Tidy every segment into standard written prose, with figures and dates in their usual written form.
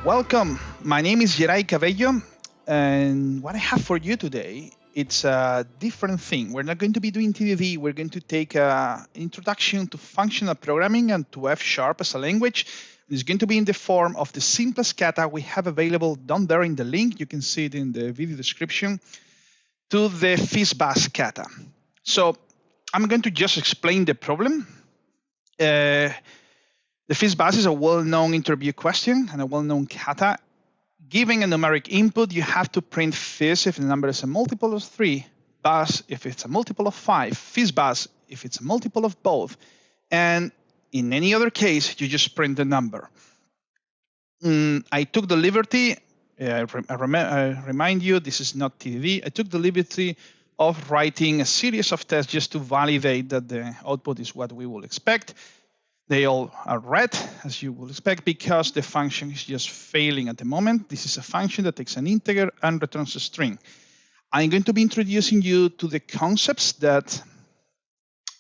Welcome. My name is Yeray Cabello, and what I have for you today, it's a different thing. We're not going to be doing TDD. We're going to take an introduction to functional programming and to F# as a language. It's going to be in the form of the simplest kata we have available down there in the link. You can see it in the video description to the FizzBuzz Kata. So I'm going to just explain the problem. The FizzBuzz is a well-known interview question and a well-known kata. Giving a numeric input, you have to print fizz if the number is a multiple of 3, buzz if it's a multiple of 5, FizzBuzz if it's a multiple of both, and in any other case, you just print the number. I took the liberty, I remind you, this is not TDD, I took the liberty of writing a series of tests just to validate that the output is what we will expect. They all are red, as you will expect, because the function is just failing at the moment. This is a function that takes an integer and returns a string. I'm going to be introducing you to the concepts that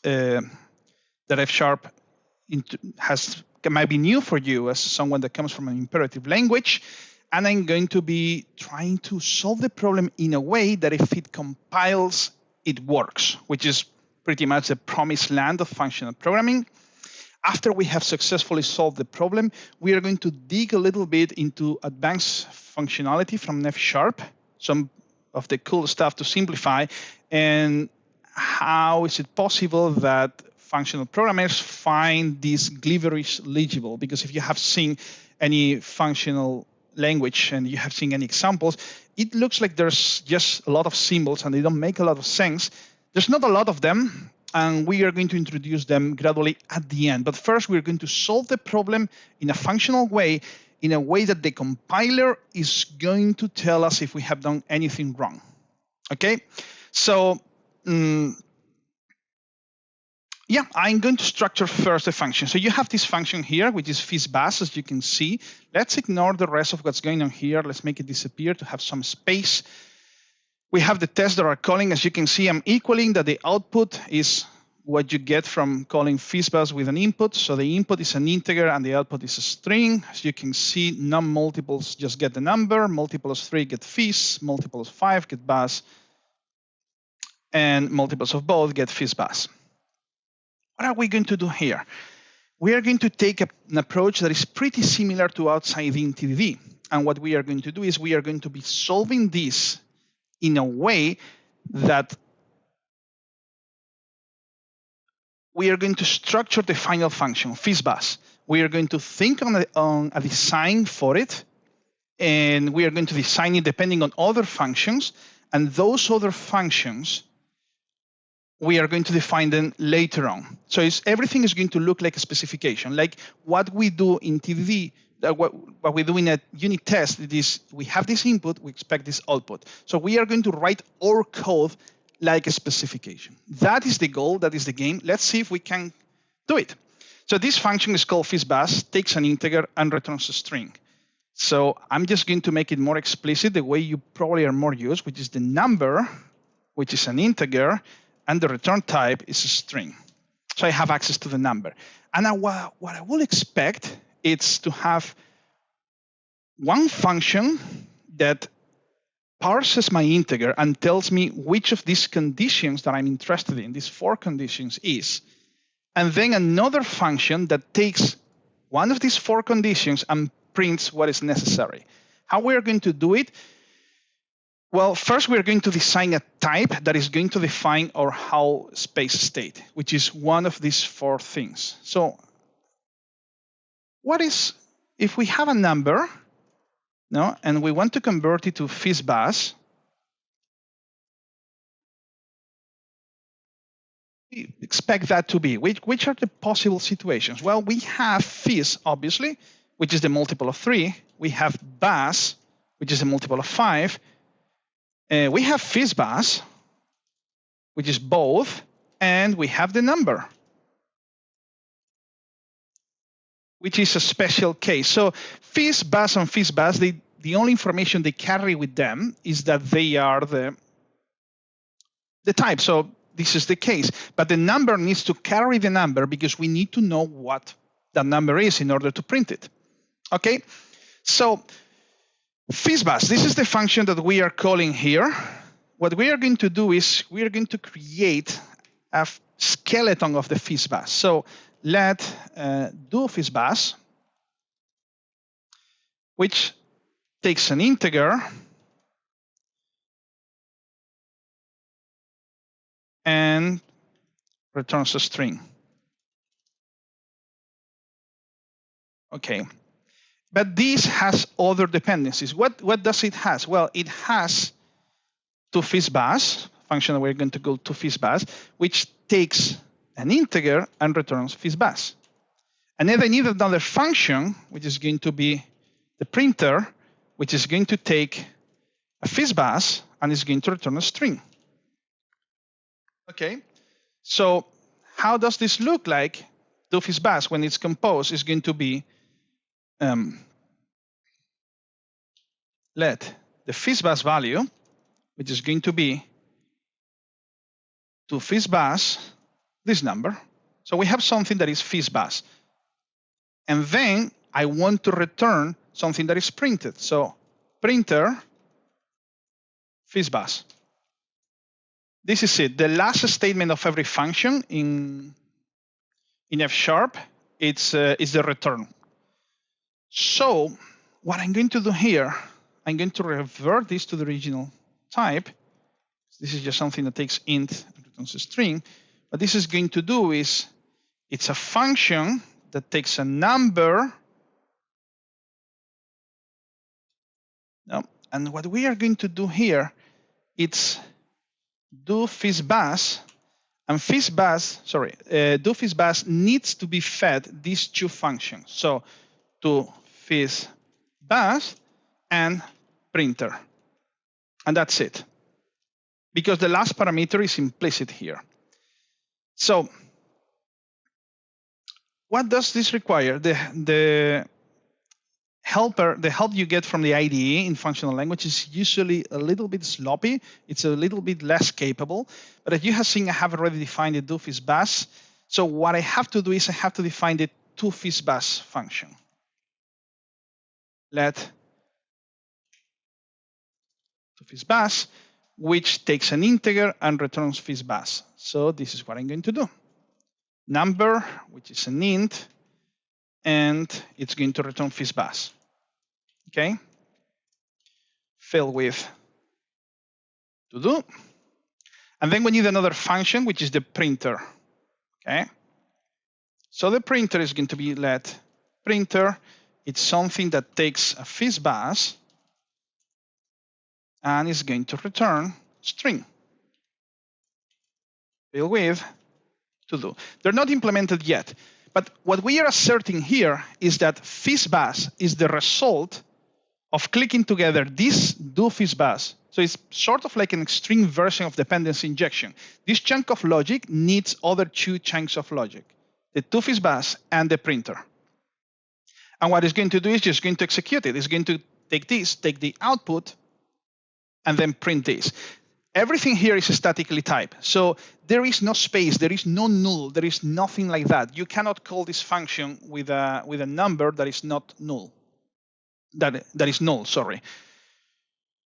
F# might be new for you as someone that comes from an imperative language. And I'm going to be trying to solve the problem in a way that if it compiles, it works, which is pretty much the promised land of functional programming. After we have successfully solved the problem, we are going to dig a little bit into advanced functionality from F#, some of the cool stuff to simplify, and how is it possible that functional programmers find these libraries legible? Because if you have seen any functional language and you have seen any examples, it looks like there's just a lot of symbols and they don't make a lot of sense. There's not a lot of them, and we are going to introduce them gradually at the end. But first, we're going to solve the problem in a functional way, in a way that the compiler is going to tell us if we have done anything wrong. Okay, so yeah, I'm going to structure first the function. So you have this function here, which is FizzBuzz, as you can see. Let's ignore the rest of what's going on here. Let's make it disappear to have some space. We have the tests that are calling. As you can see, I'm equaling that the output is what you get from calling FizzBuzz with an input. So the input is an integer and the output is a string. As you can see, non-multiples just get the number. Multiples of 3 get fizz. Multiples of 5 get buzz. And multiples of both get FizzBuzz. What are we going to do here? We are going to take an approach that is pretty similar to outside in TDD. And what we are going to do is we are going to be solving this in a way that we are going to structure the final function, FizzBuzz. We are going to think on a design for it, and we are going to design it depending on other functions, and those other functions, we are going to define them later on. So everything is going to look like a specification, like what we do in TDD. What we do in a unit test is we have this input, we expect this output. So we are going to write our code like a specification. That is the goal, that is the game. Let's see if we can do it. So this function is called FizzBuzz, takes an integer and returns a string. So I'm just going to make it more explicit the way you probably are more used, which is the number, which is an integer, and the return type is a string. So I have access to the number. And what I will expect is to have one function that parses my integer and tells me which of these conditions that I'm interested in, these 4 conditions is. And then another function that takes one of these 4 conditions and prints what is necessary. How we're going to do it? Well, first we're going to design a type that is going to define our how space state, which is one of these 4 things. So what is, if we have a number, no, and we want to convert it to FizzBuzz, we expect that to be, which are the possible situations? Well, we have fizz, obviously, which is the multiple of 3. We have buzz, which is a multiple of 5. We have FizzBuzz, which is both, and we have the number, which is a special case. So FizzBuzz and FizzBuzz, the only information they carry with them is that they are the type. So this is the case. But the number needs to carry the number because we need to know what that number is in order to print it. Okay, So FizzBuzz, this is the function that we are calling here. What we are going to do is we are going to create a skeleton of the FizzBuzz. So let do FizzBuzz, which takes an integer and returns a string. Okay, but this has other dependencies. What does it has? Well, it has to FizzBuzz, function that we're going to go to FizzBuzz, which takes an integer and returns FizzBuzz. And then I need another function, which is going to be the printer, which is going to take a FizzBuzz and is going to return a string. Okay, so how does this look like? Do FizzBuzz, when it's composed, is going to be let the FizzBuzz value, which is going to be to FizzBuzz, this number. So we have something that is FizzBuzz. And then I want to return something that is printed. So printer FizzBuzz. This is it. The last statement of every function in F#, it's the return. So what I'm going to do here, I'm going to revert this to the original type. This is just something that takes int and returns a string. What this is going to do is it's a function that takes a number. And what we are going to do here, it's do FizzBuzz, and do FizzBuzz needs to be fed these two functions. So to FizzBuzz and printer. And that's it. Because the last parameter is implicit here. So what does this require? The help you get from the IDE in functional language is usually a little bit sloppy. It's a little bit less capable. But as you have seen, I have already defined the do FizzBuzz. So what I have to do is I have to define the to FizzBuzz function. Let to FizzBuzz, which takes an integer and returns FizzBuzz. So this is what I'm going to do. Number, which is an int, and it's going to return FizzBuzz. Okay? Fill with to do. And then we need another function, which is the printer. Okay? So the printer is going to be let printer. It's something that takes a FizzBuzz and is going to return string. Fill with to do. They're not implemented yet. But what we are asserting here is that FizzBuzz is the result of clicking together this do FizzBuzz. So it's sort of like an extreme version of dependency injection. This chunk of logic needs other two chunks of logic, the do FizzBuzz and the printer. And what it's going to do is just going to execute it. It's going to take this, take the output, and then print this. Everything here is statically typed. So there is no space, there is no null, there is nothing like that. You cannot call this function with a number that is not null. That is null, sorry.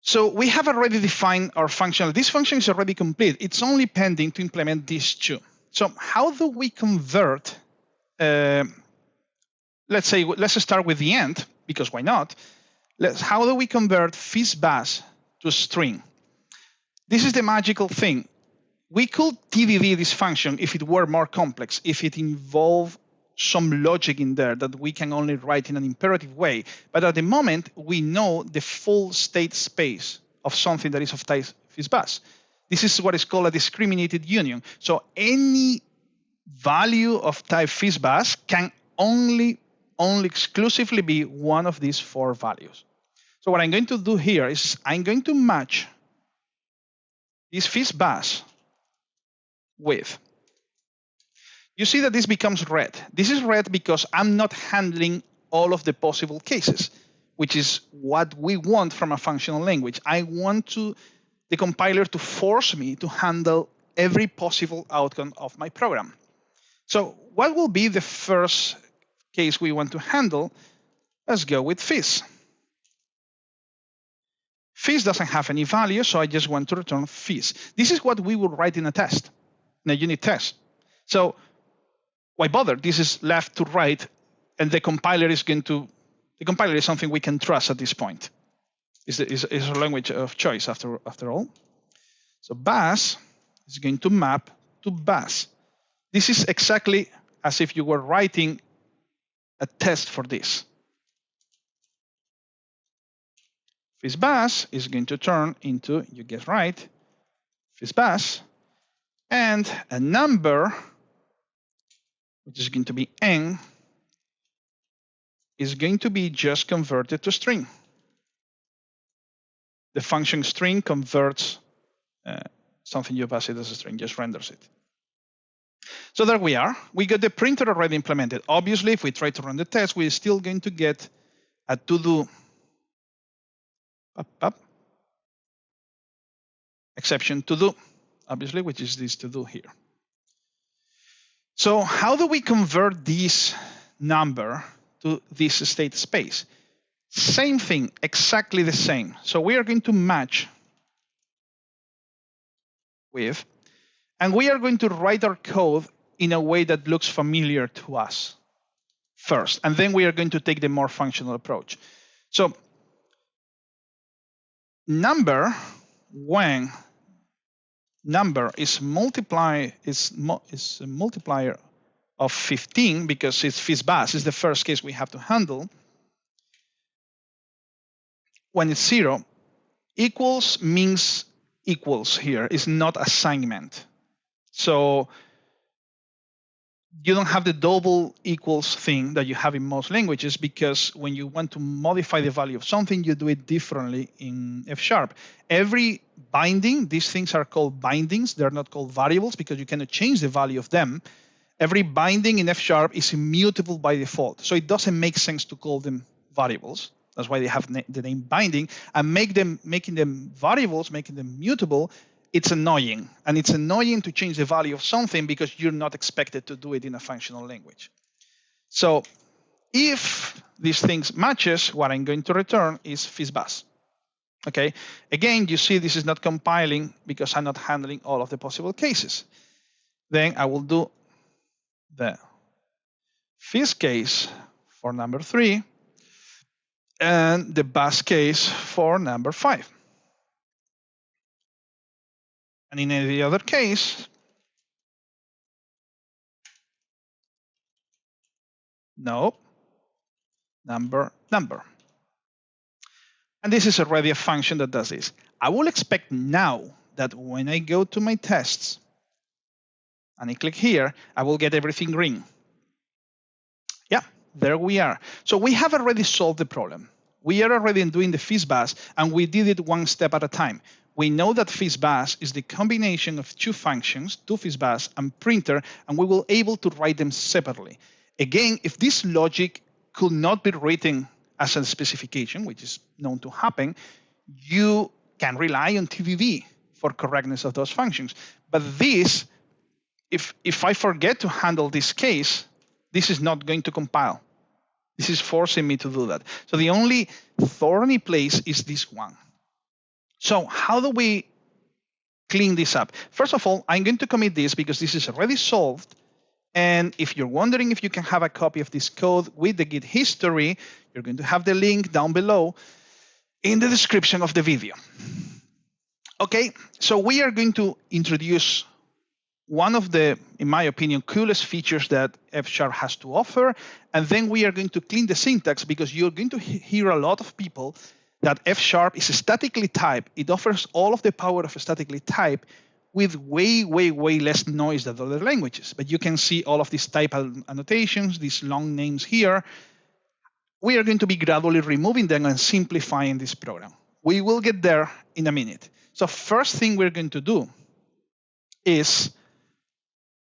So we have already defined our function. This function is already complete. It's only pending to implement these two. So how do we convert, let's start with the end, because why not? How do we convert FizzBuzz to a string? This is the magical thing. We could TDD this function if it were more complex, if it involved some logic in there that we can only write in an imperative way. But at the moment, we know the full state space of something that is of type FizzBuzz. This is what is called a discriminated union. So any value of type FizzBuzz can only exclusively be one of these four values. So what I'm going to do here is I'm going to match this FizzBuzz with. You see that this becomes red. This is red because I'm not handling all of the possible cases, which is what we want from a functional language. I want the compiler to force me to handle every possible outcome of my program. So what will be the first case we want to handle? Let's go with Fizz. Fizz doesn't have any value, so I just want to return Fizz. This is what we would write in a test, in a unit test. So why bother? This is left to right, and the compiler is something we can trust at this point. Is a language of choice after all. So Buzz is going to map to Buzz. This is exactly as if you were writing a test for this. FizzBuzz is going to turn into, you guess right, FizzBuzz, and a number, which is going to be n, is going to be just converted to string. The function string converts something you pass it as a string, just renders it. So there we are. We got the printer already implemented. Obviously, if we try to run the test, we're still going to get a to-do exception to do, obviously, which is this to do here. So how do we convert this number to this state space? Same thing, exactly the same. So we are going to match with, and we are going to write our code in a way that looks familiar to us first, and then we are going to take the more functional approach. So number, when number is a multiplier of 15, because it's FizzBuzz, is the first case we have to handle. When it's 0, equals means equals here, is not assignment. So you don't have the double equals thing that you have in most languages, because when you want to modify the value of something, you do it differently in F#. Every binding, these things are called bindings. They're not called variables because you cannot change the value of them. Every binding in F# is immutable by default. So it doesn't make sense to call them variables. That's why they have the name binding. And making them variables, making them mutable, it's annoying. And it's annoying to change the value of something because you're not expected to do it in a functional language. So if these things matches, what I'm going to return is FizzBuzz. Okay. Again, you see this is not compiling because I'm not handling all of the possible cases. Then I will do the Fizz case for number 3 and the Buzz case for number 5. And in any other case, no, number. And this is already a function that does this. I will expect now that when I go to my tests and I click here, I will get everything green. Yeah, there we are. So we have already solved the problem. We are already doing the FizzBuzz, and we did it one step at a time. We know that FizzBuzz is the combination of two functions, FizzBuzz and printer, and we will able to write them separately. Again, if this logic could not be written as a specification, which is known to happen, you can rely on TDD for correctness of those functions. But this, if I forget to handle this case, this is not going to compile. This is forcing me to do that. So the only thorny place is this one. So how do we clean this up? First of all, I'm going to commit this because this is already solved. And if you're wondering if you can have a copy of this code with the Git history, you're going to have the link down below in the description of the video. Okay, so we are going to introduce one of the, in my opinion, coolest features that F# has to offer. And then we are going to clean the syntax because you're going to hear a lot of people that F# is statically typed. It offers all of the power of a statically type with way less noise than other languages. But you can see all of these type annotations, these long names here. We are going to be gradually removing them and simplifying this program. We will get there in a minute. So first thing we're going to do is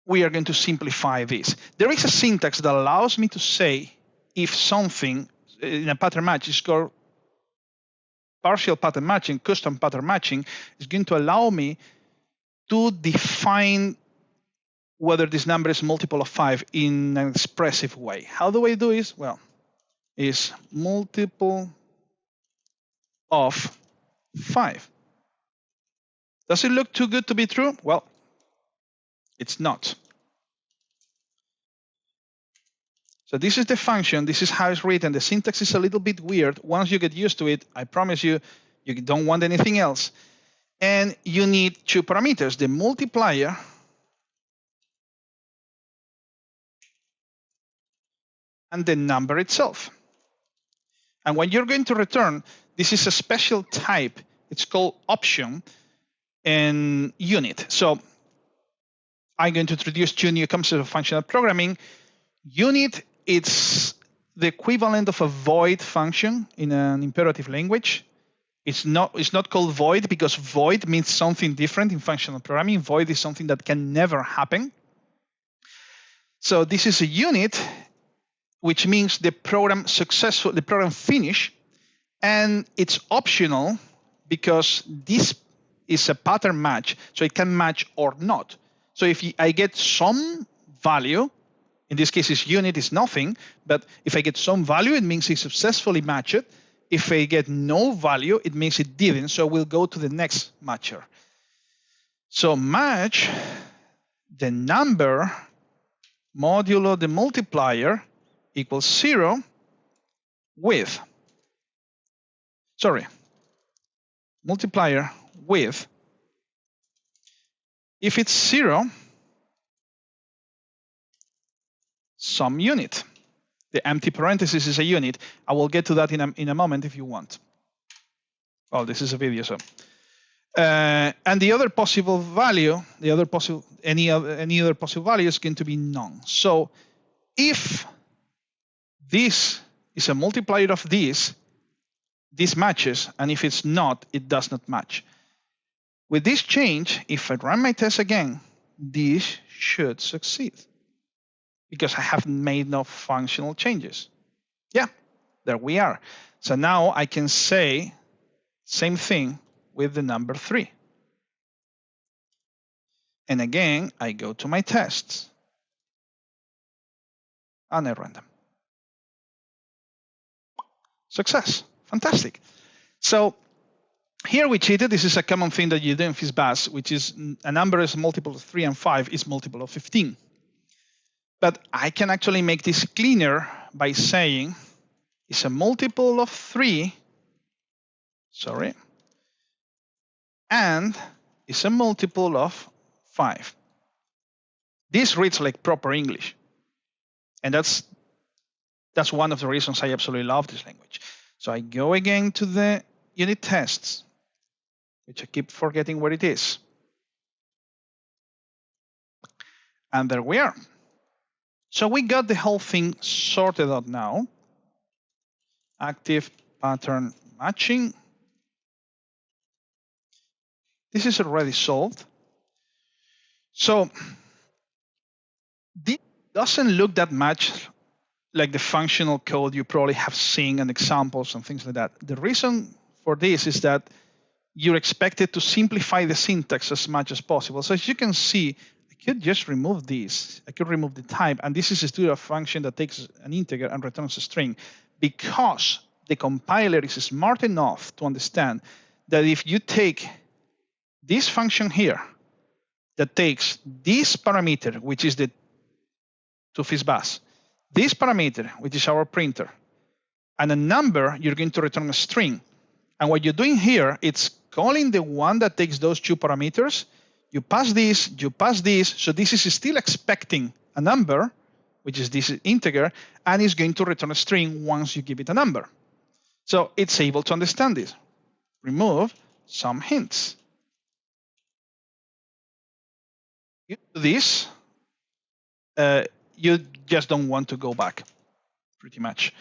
we are going to simplify this. There is a syntax that allows me to say if something in a pattern match is called partial pattern matching, custom pattern matching, is going to allow me to define whether this number is multiple of 5 in an expressive way. How do I do this? Well, is multiple of 5. Does it look too good to be true? Well, it's not. So this is the function. This is how it's written. The syntax is a little bit weird. Once you get used to it, I promise you, you don't want anything else. And you need 2 parameters, the multiplier and the number itself. And when you're going to return, this is a special type. It's called option and unit. So I'm going to introduce 2 new concepts of functional programming. Unit, it's the equivalent of a void function in an imperative language. It's not called void because void means something different in functional programming. Void is something that can never happen. So this is a unit, which means the program successful, the program finish, and it's optional because this is a pattern match, so it can match or not. So if I get some value, in this case, this unit is nothing, but if I get some value, it means it successfully matched. If I get no value, it means it didn't. So we'll go to the next matcher. So match the number modulo the multiplier equals 0 with, multiplier with, if it's 0, some unit. The empty parenthesis is a unit. I will get to that in a moment if you want. Well, this is a video, so. And the other possible value, any other possible value is going to be none. So if this is a multiplier of this matches, and if it's not, it does not match. With this change, if I run my test again, this should succeed because I haven't made no functional changes. Yeah, there we are. So now I can say same thing with the number 3. And again, I go to my tests and I run them. Success, fantastic. So here we cheated. This is a common thing that you do in FizzBuzz, which is a number is a multiple of 3 and 5 is multiple of 15. But I can actually make this cleaner by saying it's a multiple of 3, and it's a multiple of 5. This reads like proper English. And that's one of the reasons I absolutely love this language. So I go again to the unit tests, which I keep forgetting where it is. And there we are. So we got the whole thing sorted out now. Active pattern matching. This is already solved. So this doesn't look that much like the functional code you probably have seen and examples and things like that. The reason for this is that you're expected to simplify the syntax as much as possible. So as you can see, I could just remove this. I could remove the type, and this is still a function that takes an integer and returns a string, because the compiler is smart enough to understand that if you take this function here that takes this parameter, which is the to FizzBuzz, this parameter, which is our printer, and a number, you're going to return a string. And what you're doing here, it's calling the one that takes those 2 parameters. You pass this, so this is still expecting a number, which is this integer, and it's going to return a string once you give it a number. So it's able to understand this. Remove some hints. You do this, you just don't want to go back, pretty much.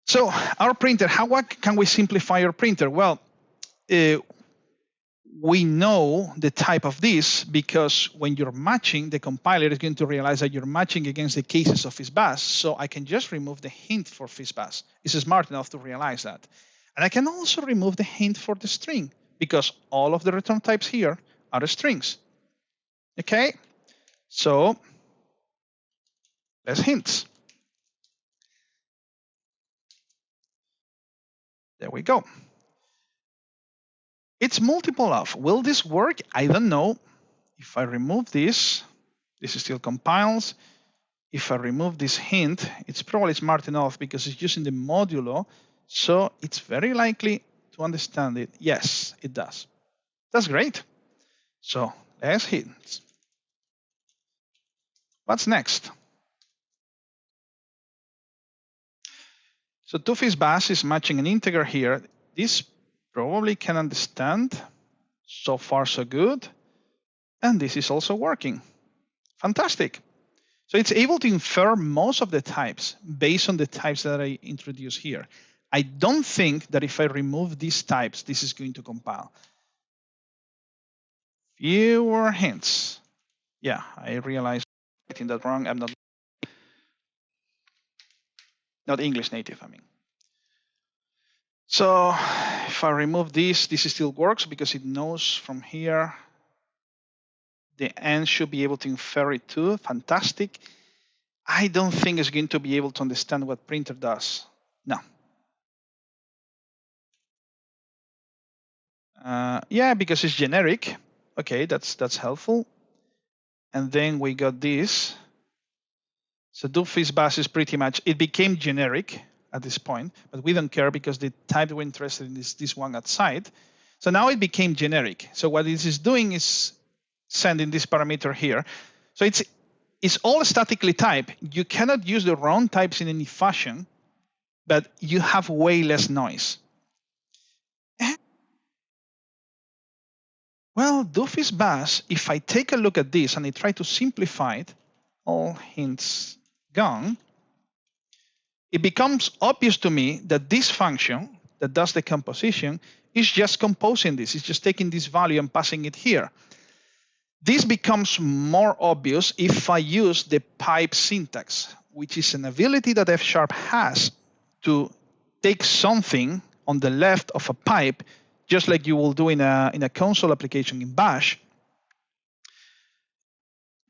So our printer, how can we simplify our printer? Well, we know the type of this because when you're matching, the compiler is going to realize that you're matching against the cases of FizzBuzz. So I can just remove the hint for FizzBuzz. It's smart enough to realize that. And I can also remove the hint for the string because all of the return types here are strings. Okay, so less hints. There we go. It's multiple of. Will this work? I don't know. If I remove this, this still compiles. If I remove this hint, it's probably smart enough because it's using the modulo, so it's very likely to understand it. Yes, it does. That's great. So let's hit. What's next? So FizzBuzz is matching an integer here. This probably can understand. So far, so good. And this is also working. Fantastic. So it's able to infer most of the types based on the types that I introduced here. I don't think that if I remove these types, this is going to compile. Fewer hints. Yeah, I realized I'm getting that wrong. I'm not English native, I mean. So if I remove this still works because it knows from here the end should be able to infer it too. Fantastic. I don't think it's going to be able to understand what printer does. No. Yeah, because it's generic. Okay, that's helpful. And then we got this. So FizzBuzz is pretty much, it became generic at this point, but we don't care because the type we're interested in is this one outside. So now it became generic. So what this is doing is sending this parameter here. So it's all statically typed. You cannot use the wrong types in any fashion, but you have way less noise. Well, FizzBuzz, if I take a look at this and I try to simplify it, all hints gone, it becomes obvious to me that this function that does the composition is just composing this. It's just taking this value and passing it here. This becomes more obvious if I use the pipe syntax, which is an ability that F# has to take something on the left of a pipe, just like you will do in a console application in Bash.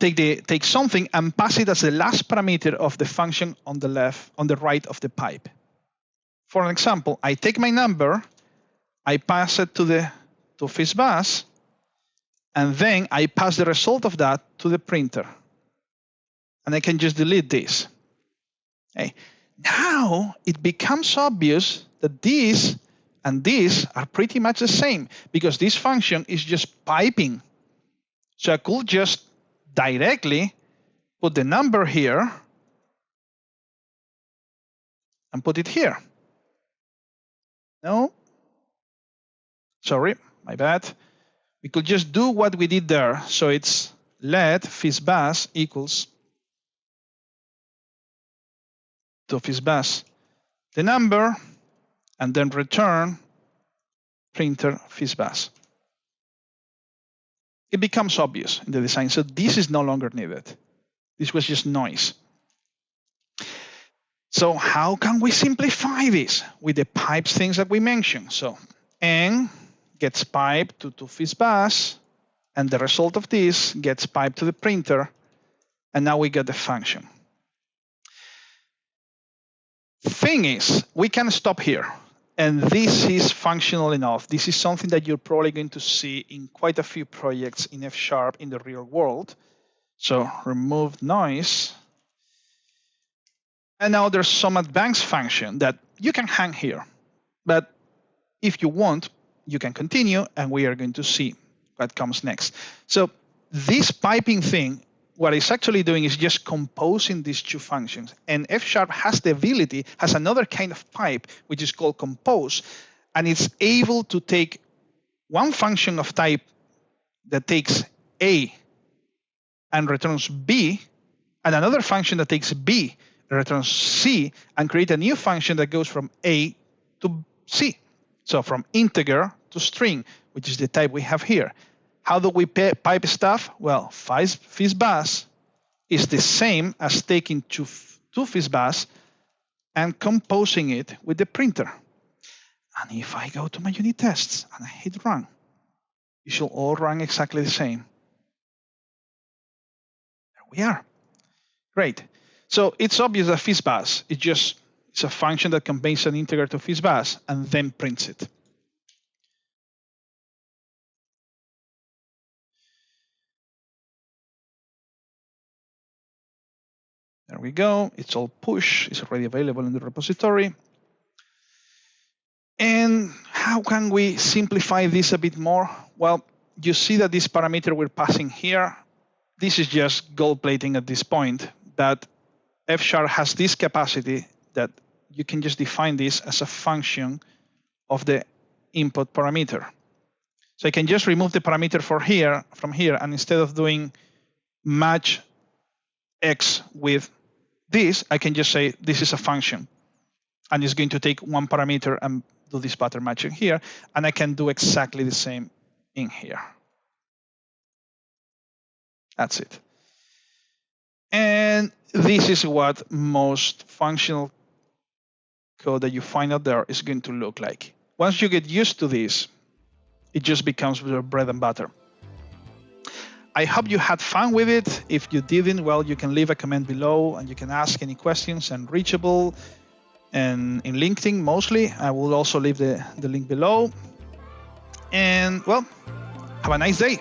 Take something and pass it as the last parameter of the function on the right of the pipe. For an example, I take my number, I pass it to FizzBuzz, and then I pass the result of that to the printer. And I can just delete this. Okay. Now it becomes obvious that this and this are pretty much the same because this function is just piping. So I could just directly put the number here and put it here. No, sorry, my bad. We could just do what we did there. So it's let FizzBuzz equals to FizzBuzz the number and then return printer FizzBuzz. It becomes obvious in the design. So this is no longer needed. This was just noise. So how can we simplify this with the pipes things that we mentioned? So N gets piped to FizzBuzz, and the result of this gets piped to the printer, and now we get the function. Thing is, we can stop here. And this is functional enough. This is something that you're probably going to see in quite a few projects in F# in the real world. So remove noise. And now there's some advanced function that you can hang here. But if you want, you can continue, and we are going to see what comes next. So this piping thing, what it's actually doing is just composing these two functions. And F# has another kind of pipe, which is called compose, and it's able to take one function of type that takes A and returns B, and another function that takes B and returns C, and create a new function that goes from A to C. So from integer to string, which is the type we have here. How do we pipe stuff? Well, FizzBuzz is the same as taking two FizzBuzz and composing it with the printer. And if I go to my unit tests and I hit run, it should all run exactly the same. There we are. Great. So it's obvious that FizzBuzz it's a function that conveys an integer to FizzBuzz and then prints it. There we go. It's all push. It's already available in the repository. And how can we simplify this a bit more? Well, you see that this parameter we're passing here, this is just gold plating at this point, that F# has this capacity that you can just define this as a function of the input parameter. So I can just remove the parameter from here, and instead of doing match X with this, I can just say this is a function. And it's going to take one parameter and do this pattern matching here. And I can do exactly the same in here. That's it. And this is what most functional code that you find out there is going to look like. Once you get used to this, it just becomes your bread and butter. I hope you had fun with it. If you didn't, well, you can leave a comment below and you can ask any questions. I'm reachable and in LinkedIn mostly. I will also leave the link below. And well, have a nice day.